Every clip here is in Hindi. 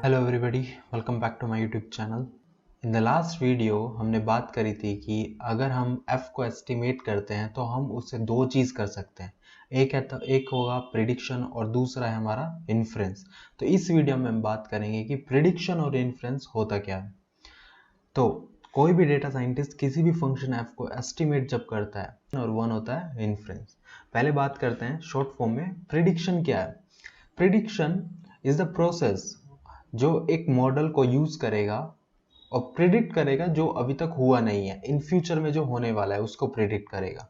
Hello everybody, welcome back to my YouTube channel. In the last video हमने बात करी थी कि अगर हम f को एस्टिमेट करते हैं तो हम उससे दो चीज़ कर सकते हैं। एक होगा प्रिडिक्शन और दूसरा है हमारा इन्फ्रेंस। तो इस वीडियो में हम बात करेंगे कि प्रिडिक्शन और इन्फ्रेंस होता क्या है। तो कोई भी डेटा साइंटिस्ट किसी भी फंक्शन f को एस्टिमेट जब करता है और वन होता है इन्फ्रेंस। पहले बात करते हैं शॉर्ट फॉर्म में प्रिडिक्शन क्या है। प्रिडिक्शन इज द प्रोसेस जो एक मॉडल को यूज करेगा और प्रिडिक्ट करेगा जो अभी तक हुआ नहीं है, इन फ्यूचर में जो होने वाला है उसको प्रिडिक्ट करेगा।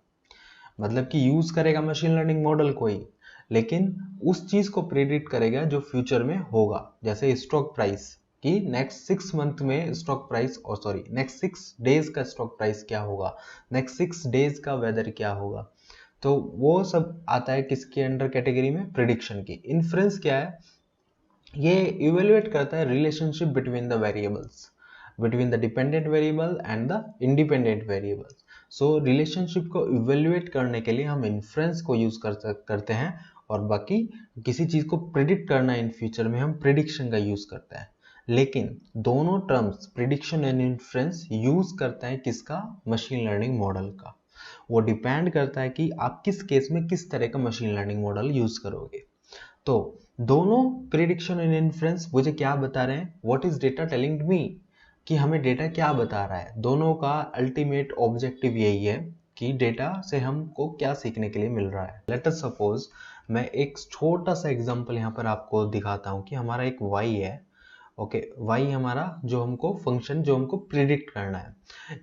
मतलब कि यूज करेगा मशीन लर्निंग मॉडल को ही, लेकिन उस चीज को प्रिडिक्ट करेगा जो फ्यूचर में होगा। जैसे स्टॉक प्राइस कि नेक्स्ट 6 मंथ में स्टॉक प्राइस नेक्स्ट 6 डेज का स्टॉक प्राइस क्या होगा, नेक्स्ट 6 डेज का वेदर क्या होगा। तो वो सब आता है किसके अंडर कैटेगरी में, प्रिडिक्शन की। इन्फ्रेंस क्या है, ये इवेल्युएट करता है relationship between the variables, between the dependent variable and the independent variable. So relationship को इवेल्युएट करने के लिए हम इन्फ्रेंस को यूज करते हैं, और बाकी किसी चीज को प्रिडिक्ट करना इन फ्यूचर में हम प्रिडिक्शन का यूज करते हैं। लेकिन दोनों terms prediction and inference use करता है किसका, मशीन लर्निंग मॉडल का। वो डिपेंड करता है कि आप किस केस में किस तरह का मशीन लर्निंग मॉडल यूज करोगे। तो दोनों प्रिडिक्शन एंड इन्फ्रेंस मुझे क्या बता रहे हैं, what is data telling me, कि हमें डेटा क्या बता रहा है। दोनों का अल्टीमेट ऑब्जेक्टिव यही है कि डेटा से हमको क्या सीखने के लिए मिल रहा है। लेट अस सपोज मैं एक छोटा सा एग्जांपल यहाँ पर आपको दिखाता हूँ कि हमारा एक y है। ओके, y हमारा जो हमको फंक्शन जो हमको प्रिडिक्ट करना है,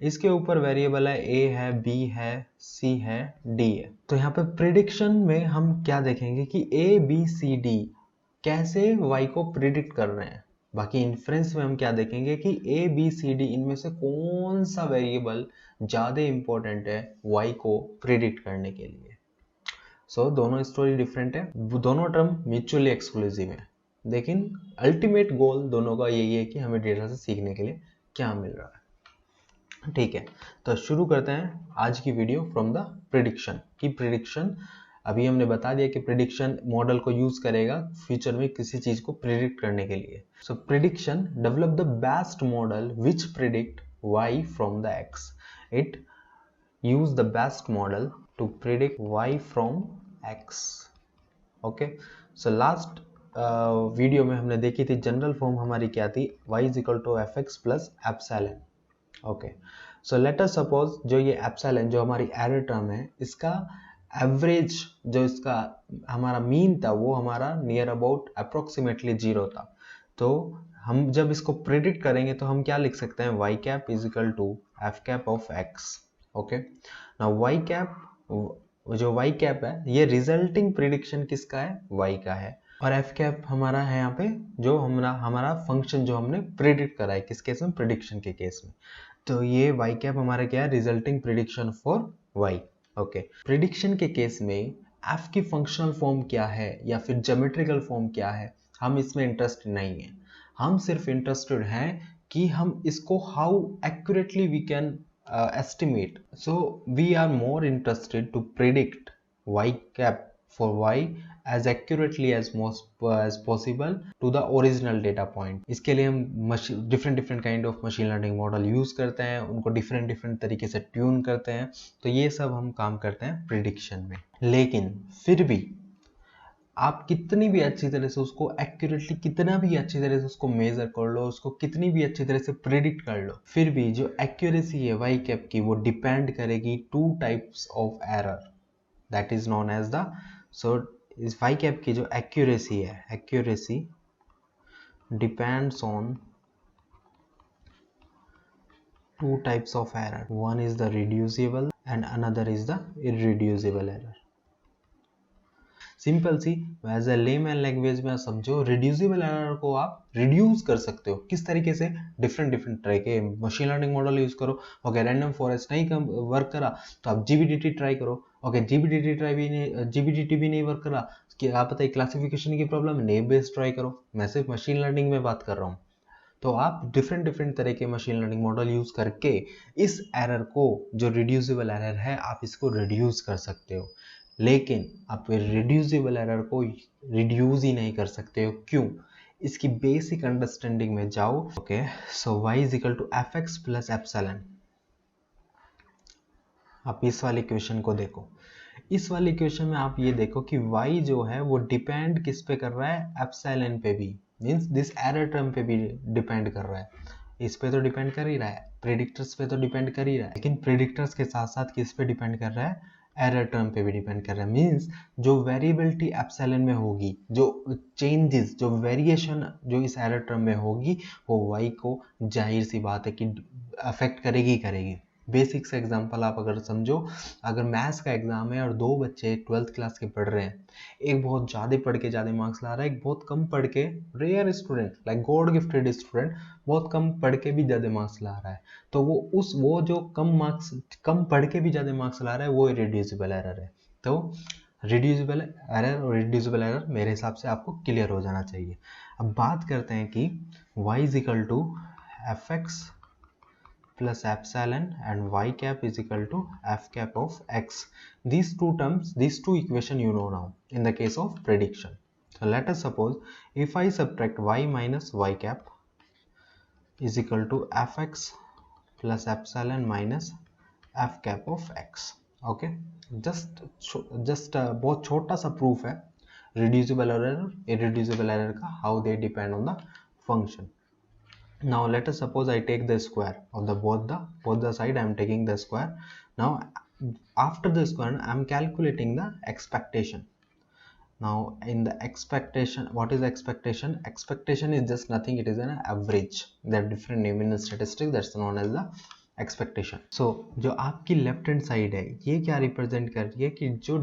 इसके ऊपर वेरिएबल है a है, b है, c है, d है। तो यहाँ पे प्रिडिक्शन में हम क्या देखेंगे कि a b c d कैसे y को प्रिडिक्ट कर रहे हैं। बाकी इन्फ्रेंस में हम क्या देखेंगे कि a b c d इनमें से कौन सा वेरिएबल ज्यादा इंपॉर्टेंट है y को प्रिडिक्ट करने के लिए। सो दोनों स्टोरी डिफरेंट है, दोनों टर्म म्यूचुअली एक्सक्लूसिव है, लेकिन अल्टीमेट गोल दोनों का यही है कि हमें डेटा से सीखने के लिए क्या मिल रहा है। ठीक है, तो शुरू करते हैं आज की वीडियो फ्रॉम द प्रिडिक्शन। की प्रिडिक्शन अभी हमने बता दिया कि प्रिडिक्शन मॉडल को यूज करेगा फ्यूचर में किसी चीज को प्रिडिक्ट करने के लिए। So prediction develop the best model which predict y from the x। It use the best model to predict y from x। Okay, so last video में हमने देखी थी जनरल फॉर्म हमारी क्या थी, y is equal to f x plus epsilon. Okay, so let us suppose जो ये एप्सिलॉन जो हमारी एरर टर्म है, इसका एवरेज जो इसका हमारा मीन था वो हमारा नियर अबाउट अप्रोक्सीमेटली 0 था। तो हम जब इसको प्रिडिक्ट करेंगे तो हम क्या लिख सकते हैं, y cap is equal to f cap of x। Okay, now y cap जो y कैप है ये रिजल्टिंग प्रिडिक्शन किसका है, y का है, और f कैप हमारा है यहाँ पे जो हमारा फंक्शन जो हमने प्रिडिक्ट करा है, किस केस में, प्रिडिक्शन के केस में। तो ये y कैप हमारा क्या है, resulting prediction for y। Okay, prediction के केस में f की फंक्शनल फॉर्म क्या है या फिर ज्योमेट्रिकल फॉर्म क्या है, हम इसमें इंटरेस्टेड नहीं है। हम सिर्फ इंटरेस्टेड हैं कि हम इसको how accurately we can estimate. So we are more interested to predict y cap for y as accurately as possible to the original data point. इसके लिए हम different kind of machine learning model use करते हैं, उनको different तरीके से ट्यून करते हैं। तो ये सब हम काम करते हैं प्रिडिक्शन में। लेकिन फिर भी आप कितनी भी अच्छी तरह से उसको एक्यूरेटली, कितना भी अच्छी तरह से उसको मेजर कर लो, उसको कितनी भी अच्छी तरह से प्रिडिक्ट कर लो, फिर भी जो एक्यूरेसी है वाई कैप की वो डिपेंड करेगी two types of error, that is known as the. So इस वाई कैप की जो एक्यूरेसी है, accuracy depends on two types of error. One is the reducible and another is the irreducible error. Simple सी एज ए लेमैन लैंग्वेज में समझो, रिड्यूसिबल एरर को आप रिड्यूस कर सकते हो किस तरीके से, डिफरेंट तरह के मशीन लर्निंग मॉडल यूज करो। ओके, रैंडम फॉरेस्ट नहीं वर्क करा तो आप जीबीडीटी ट्राई करो। ओके, जीबीडीटी भी नहीं वर्क करा, कि आप बताइए क्लासिफिकेशन की प्रॉब्लम, नेव बेस्ड ट्राई करो। मैं सिर्फ मशीन लर्निंग में बात कर रहा हूँ। तो आप डिफरेंट तरह के मशीन लर्निंग मॉडल यूज करके इस एरर को, जो रिड्यूसिबल एरर है, आप इसको रिड्यूस कर सकते हो। लेकिन आप रिड्यूसिबल एरर को रिड्यूस ही नहीं कर सकते हो। क्यों? इसकी बेसिक अंडरस्टैंडिंग में जाओ। Okay, so y is equal to f x plus epsilon. आप इस वाले इक्वेशन को देखो। इस वाले इक्वेशन में आप ये देखो कि y जो है वो डिपेंड किस पे कर रहा है, एप्सिलॉन पे भी, मींस दिस एरर टर्म पे भी डिपेंड कर रहा है। इस पे तो डिपेंड कर ही रहा है, प्रेडिक्टर्स पे तो डिपेंड कर ही रहा है, लेकिन प्रेडिक्टर्स के साथ साथ किस पे डिपेंड कर रहा है, एरर टर्म पे भी डिपेंड कर रहा है। मींस जो वेरिएबिलिटी एप्सिलॉन में होगी, जो चेंजेस, जो वेरिएशन जो इस एरर टर्म में होगी, वो y को जाहिर सी बात है कि अफेक्ट करेगी ही करेगी। बेसिक से एग्जांपल आप अगर समझो, अगर मैथ्स का एग्जाम है और दो बच्चे 12th क्लास के पढ़ रहे हैं, एक बहुत ज़्यादा पढ़ के ज़्यादा मार्क्स ला रहा है, एक बहुत कम पढ़ के, rare student like God gifted student, बहुत कम पढ़ के भी ज़्यादा मार्क्स ला रहा है, तो वो जो कम पढ़ के भी ज़्यादा मार्क्स ला रहा है, वो इरेड्यूसिबल एरर है। तो रिड्यूसिबल एरर और इरेड्यूसिबल एरर मेरे हिसाब से आपको क्लियर हो जाना चाहिए। अब बात करते हैं कि y is equal to f x plus epsilon and y cap is equal to f cap of x. These two terms, these two equation you know now in the case of prediction. So let us suppose if I subtract y minus y cap is equal to fx plus epsilon minus f cap of x. Okay, just बहुत छोटा सा proof है reducible error, irreducible error का, how they depend on the function. Now let us suppose I take the square of the both the side. I am taking the square. Now after the square I am calculating the expectation. Now in the expectation, what is expectation? Expectation is just nothing, it is an average. There are different name in the statistics, that's known as the expectation. So जो आपकी लेफ्ट हैंड साइड है, ये क्या रिप्रेजेंट कर रही है कि जो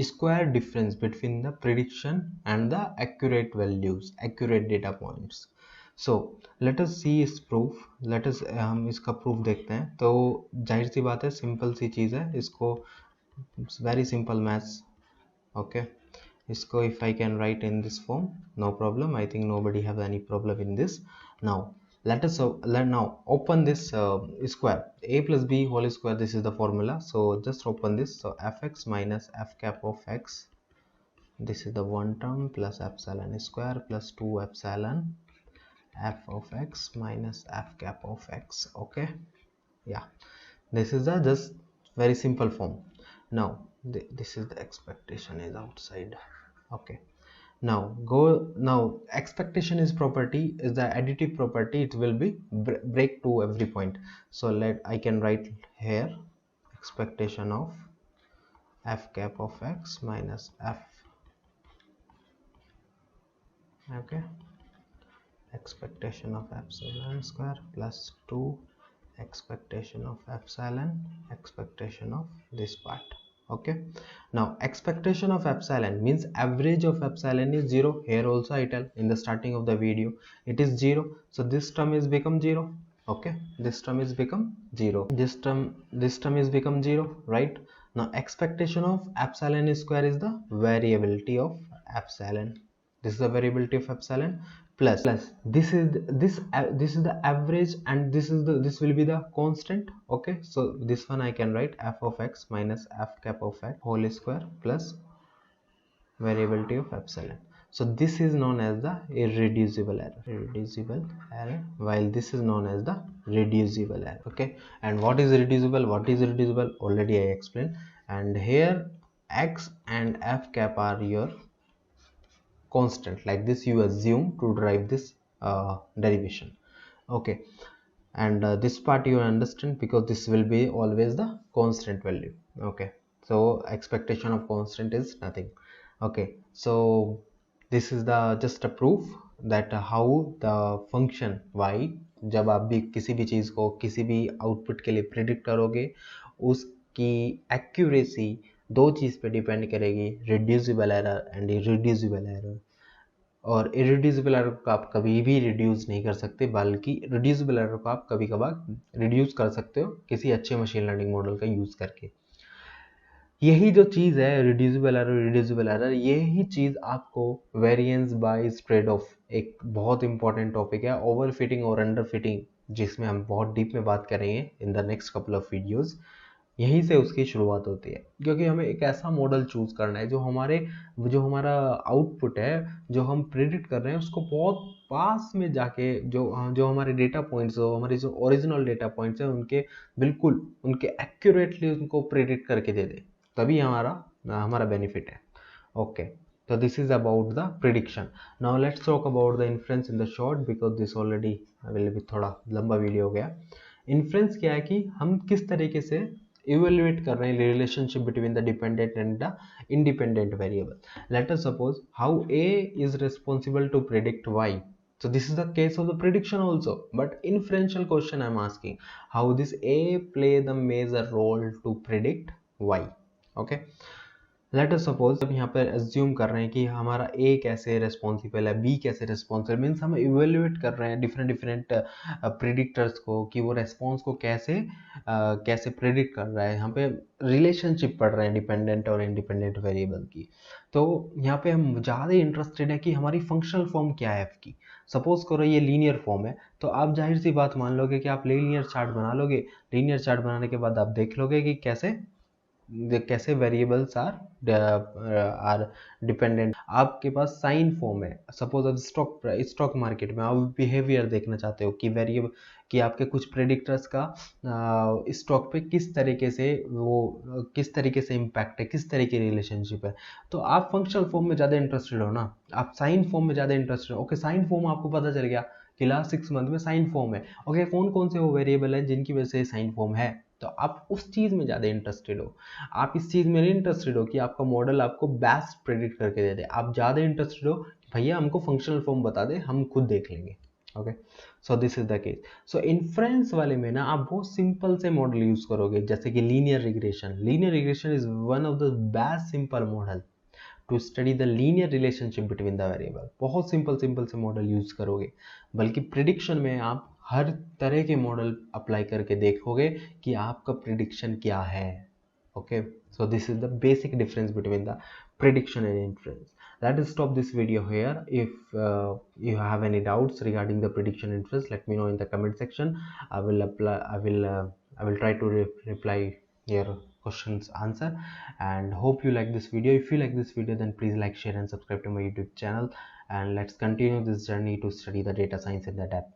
square difference between the prediction and the accurate values, accurate data points. So let us see इस प्रूफ, लेट अस हम इसका प्रूफ देखते हैं। तो जाहिर सी बात है, सिंपल सी चीज़ है, इसको वेरी सिंपल मैथ्स। ओके, इसको if I can write in this form, no problem. I think nobody have any problem in this. Now let us now open this square, a plus b whole square, this is the formula. So just open this. So fx minus f cap of x, this is the one term, plus epsilon square plus 2 epsilon f of x minus f cap of x. Okay, yeah, this is the just very simple form. Now this is the expectation is outside. Okay, now expectation is property, is the additive property, it will be break to every point. So I can write here expectation of f cap of x minus f, okay, expectation of epsilon square plus 2 expectation of epsilon, expectation of this part. Okay, now expectation of epsilon means average of epsilon is 0. Here also I tell in the starting of the video it is 0, so this term is become 0. Okay, this term is become 0, this term is become 0, right? Now expectation of epsilon square is the variability of epsilon, this is the variability of epsilon, plus this is the average, and this will be the constant. Okay, so this one I can write f of x minus f cap of x whole square plus variability of epsilon. So this is known as the irreducible error, while this is known as the reducible error. Okay, and what is reducible, already I explained. And here x and f cap are your constant, like this you assume to derive this derivation. Okay, and this part you understand because this will be always the constant value. Okay, so expectation of constant is nothing. Okay, so this is the just a proof that how the function y, जब आप भी किसी भी चीज़ को किसी भी आउटपुट के लिए प्रिडिक्ट करोगे, उसकी एक्यूरेसी दो चीज़ पे डिपेंड करेगी, reducible error and irreducible error. और इरेड्यूसिबल एरर को आप कभी भी रिड्यूस नहीं कर सकते, बल्कि रिड्यूसिबल एरर को आप कभी कभार रिड्यूस कर सकते हो किसी अच्छे मशीन लर्निंग मॉडल का यूज़ करके। यही जो चीज़ है रिड्यूसिबल एरर, यही चीज़ आपको वेरिएंस बाय स्प्रेड ऑफ, एक बहुत इंपॉर्टेंट टॉपिक है, ओवर फिटिंग और अंडर फिटिंग, जिसमें हम बहुत डीप में बात करेंगे in the next couple of videos. यहीं से उसकी शुरुआत होती है, क्योंकि हमें एक ऐसा मॉडल चूज करना है जो हमारा आउटपुट है, जो हम प्रिडिक्ट कर रहे हैं उसको बहुत पास में जाके जो हमारे डेटा पॉइंट्स हो, हमारे जो ओरिजिनल डेटा पॉइंट्स हैं उनके बिल्कुल उनके एक्यूरेटली उनको प्रिडिक्ट करके दे दे, तभी हमारा हमारा बेनिफिट है। Okay, so this is about the prediction. Now let's talk about the inference in the short, because this already will be थोड़ा लंबा वीडियो हो गया। इन्फ्लुएंस क्या है कि हम किस तरीके से इवेल्युएट कर रहे हैं relationship between the dependent and the independent variable. Let us suppose how a is responsible to predict y, so this is the case of the prediction also, but inferential question I'm asking how this a play the major role to predict y। okay, late us suppose अब यहाँ पर एज्यूम कर रहे हैं कि हमारा ए कैसे रिस्पॉन्सिबल है, बी कैसे रिस्पॉन्सिबल, मीन्स हम इवेल्युएट कर रहे हैं डिफरेंट डिफरेंट प्रिडिक्टर्स को कि वो रेस्पॉन्स को कैसे प्रिडिक्ट कर रहा है। यहाँ पे रिलेशनशिप पढ़ रहे हैं डिपेंडेंट और इंडिपेंडेंट वेरिएबल की। तो यहाँ पे हम ज़्यादा इंटरेस्टेड है कि हमारी फंक्शनल फॉर्म क्या है एफ की। सपोज करो ये लीनियर फॉर्म है, तो आप जाहिर सी बात मान लोगे कि आप लीनियर चार्ट बना लोगे। लीनियर चार्ट बनाने के बाद आप देख लोगे कि कैसे वेरिएबल्स आर डिपेंडेंट। आपके पास साइन फॉर्म है, सपोज आप स्टॉक मार्केट में आप बिहेवियर देखना चाहते हो कि वेरिएबल कि आपके कुछ प्रेडिक्टर्स का स्टॉक पे किस तरीके से इम्पैक्ट है, किस तरीके की रिलेशनशिप है। तो आप फंक्शनल फॉर्म में ज़्यादा इंटरेस्टेड हो ना, आप साइन फॉर्म में ज़्यादा इंटरेस्टेड हो। ओके, साइन फॉर्म आपको पता चल गया कि लास्ट 6 मंथ में साइन फॉर्म है। ओके, कौन कौन से वो वेरिएबल है जिनकी वजह से साइन फॉर्म है, तो आप उस चीज़ में ज़्यादा इंटरेस्टेड हो। आप इस चीज़ में नहीं इंटरेस्टेड हो कि आपका मॉडल आपको बेस्ट प्रेडिक्ट करके दे दे। आप ज़्यादा इंटरेस्टेड हो कि भैया हमको फंक्शनल फॉर्म बता दे, हम खुद देख लेंगे। Okay, so this is the case. So inference वाले में ना आप बहुत सिंपल से मॉडल यूज करोगे, जैसे कि linear regression. Linear regression is one of the best simple model to study the linear relationship between the variable. बहुत सिंपल सिंपल से मॉडल यूज करोगे। बल्कि प्रिडिक्शन में आप हर तरह के मॉडल अप्लाई करके देखोगे कि आपका प्रिडिक्शन क्या है। okay, so this is the basic difference between the prediction and inference. Let us stop this video here. If you have any doubts regarding the prediction and inference, let me know in the comment section. I will try to reply your questions answer, and hope you like this video. If you like this video, then please like, share and subscribe to my YouTube channel, and let's continue this journey to study the data science in the depth.